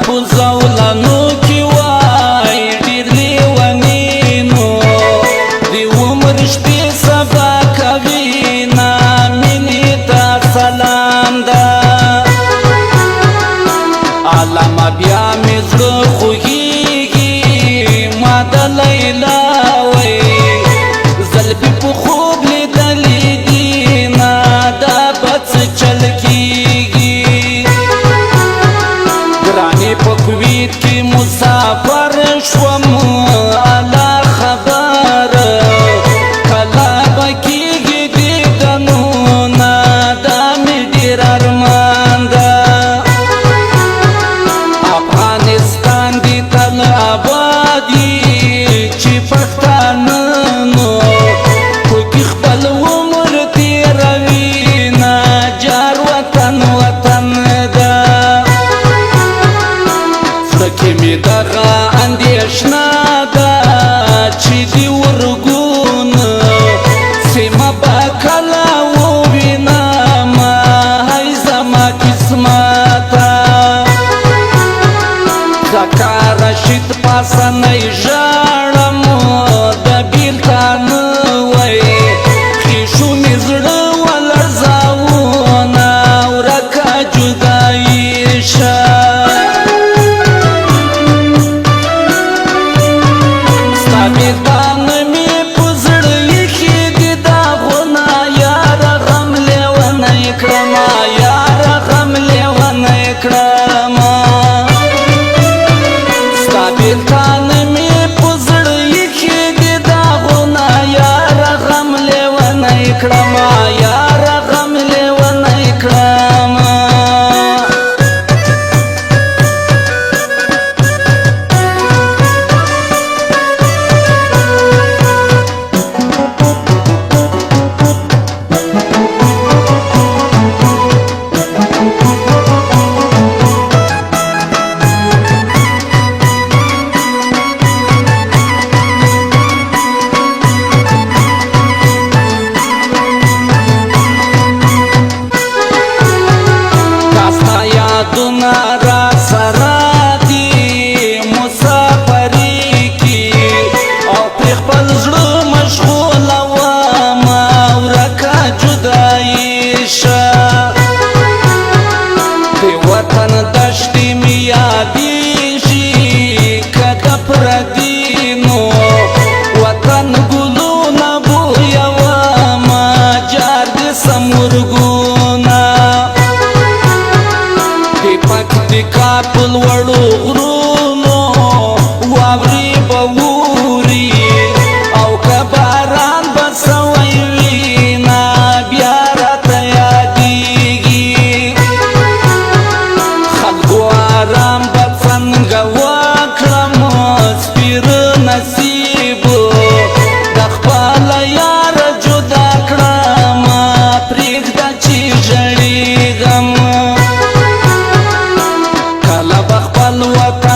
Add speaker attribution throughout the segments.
Speaker 1: په زولنو کې وای ډېر لیونینو د عمر شپې سبا کوي نا مینې ته سلام ده علامه بیا مې زړه خوږېږي ما د لیلا وای زلفې په خوب لیدلې دي نه دا به څه چل کېږي ګرانې په کویت کې مسافر شوم الله خبر کله به کېږي دیدنونه دا مې ډېر ارمان ده افغانستان دې تل اباد وي چې پښتانه نو پکې خپل عمر تېروي ناجار وطن وطن ده زړه کې مې دغه اندېښنه ده چې د ورګونه سیمه به کله ووینمه هی زما قسمته زکا رشید پاسنی ژاړم د بیلتان وای خیشو مې زړه ولړزاونه ورکه جدایي شه ستا بیلتان مې په زړه ایښي دي داغونه یاره غم لیونی کړمه یاره غم لیونی کړمه بیلتان مې په زړه ایښي دي داغونه یاره غم لیونی کړمه یاره غم لیونی کړمه یادونه را سره دي مسافري کې او پرې خپل زړه مشغوله ومه ورکه جدایي شه د وطن دشتې مې یادېږي که د پردینو وطن ګلونه بویومه جار د سمورګونه پکتیکا په لوړو غرونو واورې به اوري او که باران به سوی وي نه بیا راته یادېږي خلکو آرام به څنګه وکړم سپېره نصیب د خپله یاره جدا کړم پرېږده چې ژړېږم کله به خپل وطن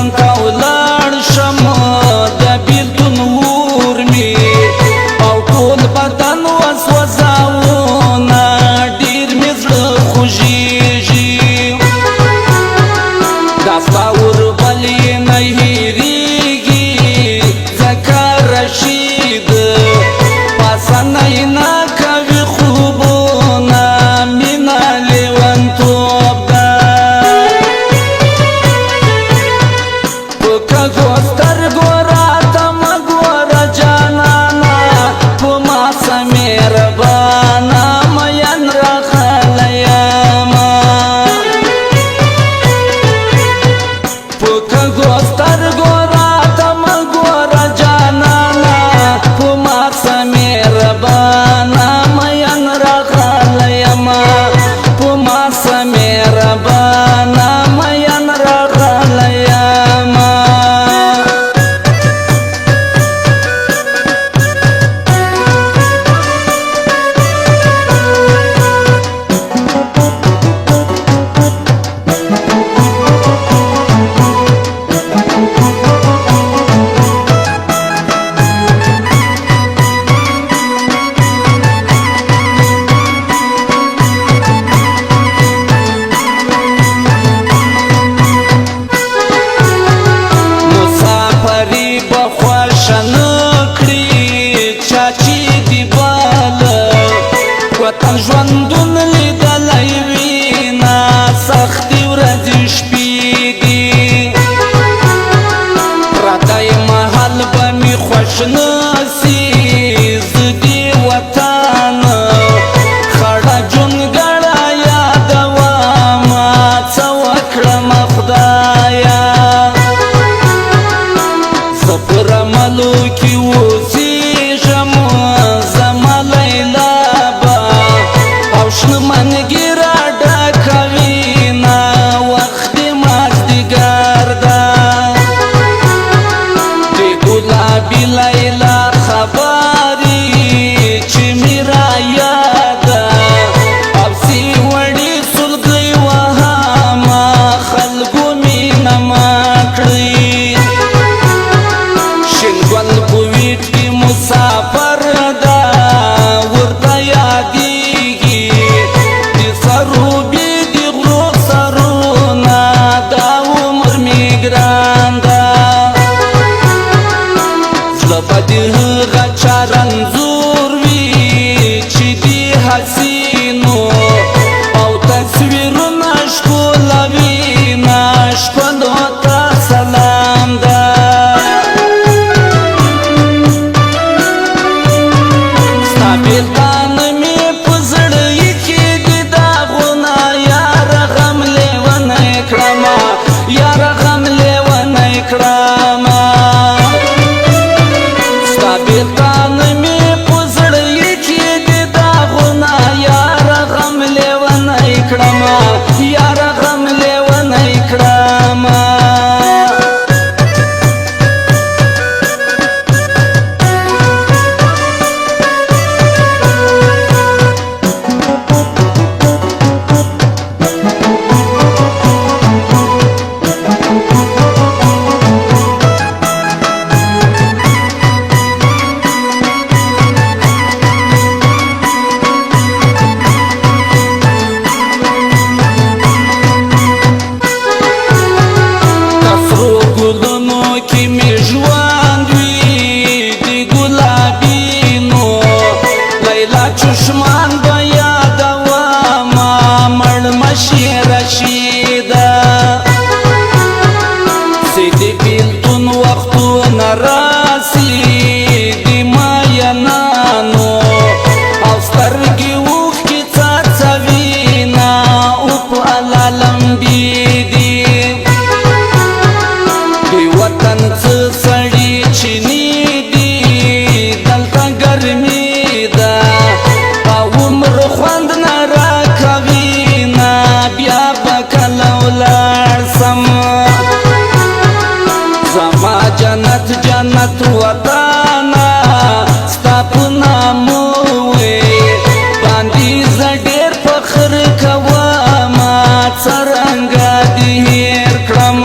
Speaker 1: څنګه دې هېر کړم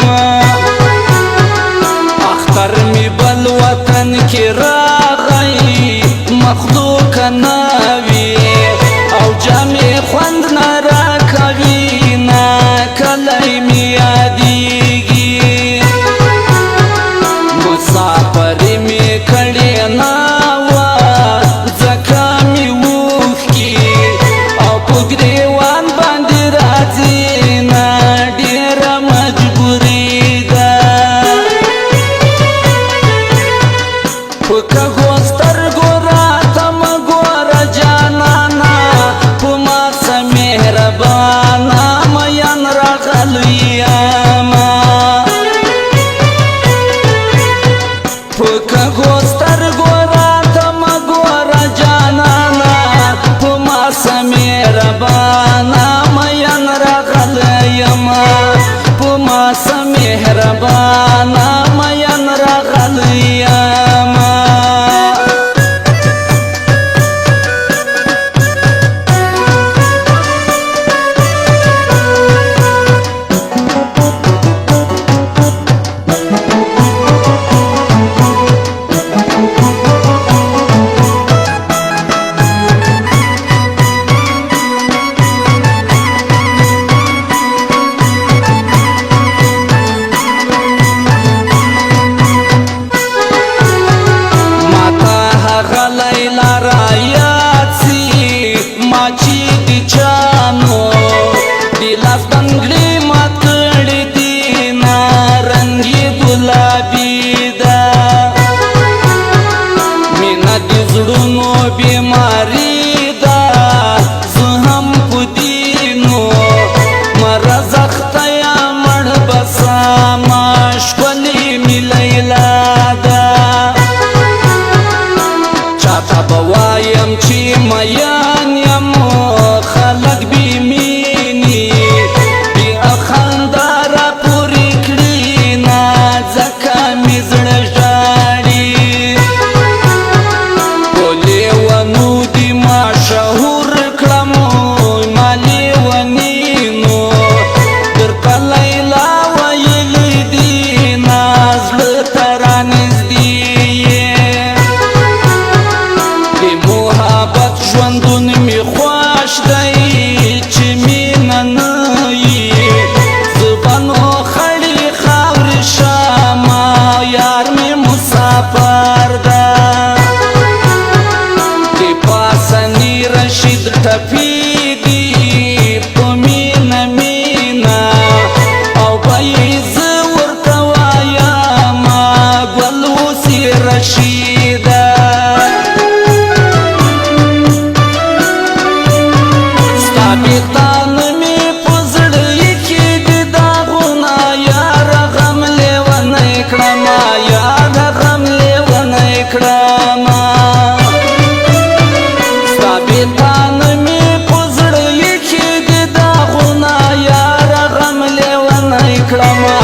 Speaker 1: اختر مې بل وطن کې راغی مخلوق نه وي او جامې خوند نه راکوي نه کلی مې یادېږي مسافري مې کړې نه وه ځکه مې اوښکي او په ګرېوان باندې راځي نه ډېره مجبوري ده په کږو سترګو راته مه ګوره جانانه په ما څه مهربانه مین راغلی یمه په کږو سترګو راته مه ګوره جانانه په ما څه مهربانه مین راغلی یمه په ما څه مهربانه مین راغلی یمه چې د چانو د لاس بنګړې مات کړې دي نارنګي ګلابي ده مینه د زړونو بیماري ده زه هم په دینو مرض اخته یم مړ به سمه ښکلې مې لیلا ده چاته به وایم چې میان یم خلک بې مینې بې خندا راپورې کړي نه ځکه مې زړه ژاړي په لیونو دې مشهور کړم ما لیونینو درته لیلا ویلي دي نه زړه ته رانږدې یې د محبت ژوندون مې خوښ دی چې مینه نه وي زه به نو خړې خاورې شمه یار مې مسافر ده د پاسني رشید ټپېږي په مینه مینه او به یې زه ورته وایمه ګل اوسې رشیده بېتان مې په زړه کې دي داغونه یاره غم لیونی کړمه یاره غم لیونی کړمه ستا بېتان مې په زړه کې دي داغونه یاره غم لیونی کړمه